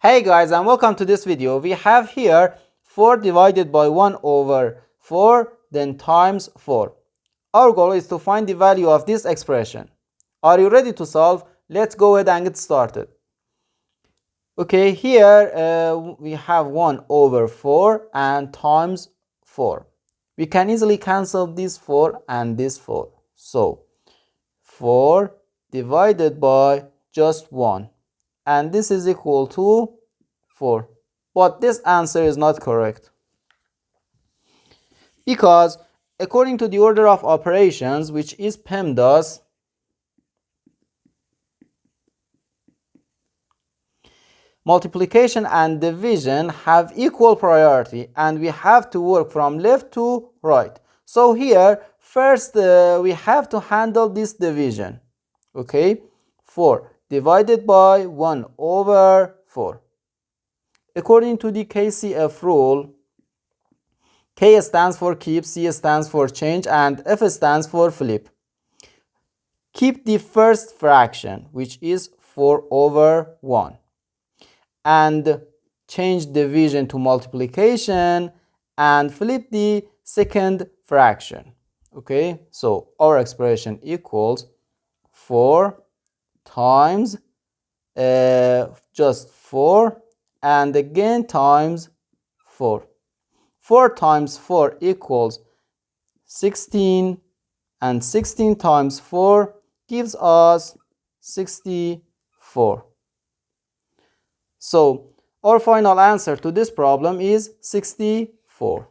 Hey guys, and welcome to this video. We have here 4 divided by 1 over 4 then times 4. Our goal is to find the value of this expression. Are you ready to solve? Let's go ahead and get started. Okay, here we have 1 over 4 and times 4. We can easily cancel this 4 and this 4. So 4 divided by just 1. And this is equal to 4. But this answer is not correct, because according to the order of operations, which is PEMDAS, multiplication and division have equal priority and we have to work from left to right. So here first we have to handle this division. Okay, 4 divided by 1 over 4. According to the KCF rule, K stands for keep, C stands for change, and F stands for flip. Keep the first fraction, which is 4 over 1, and change division to multiplication and flip the second fraction. Okay, so our expression equals 4 times just 4 and again times 4. 4 times 4 equals 16, and 16 times 4 gives us 64. So our final answer to this problem is 64.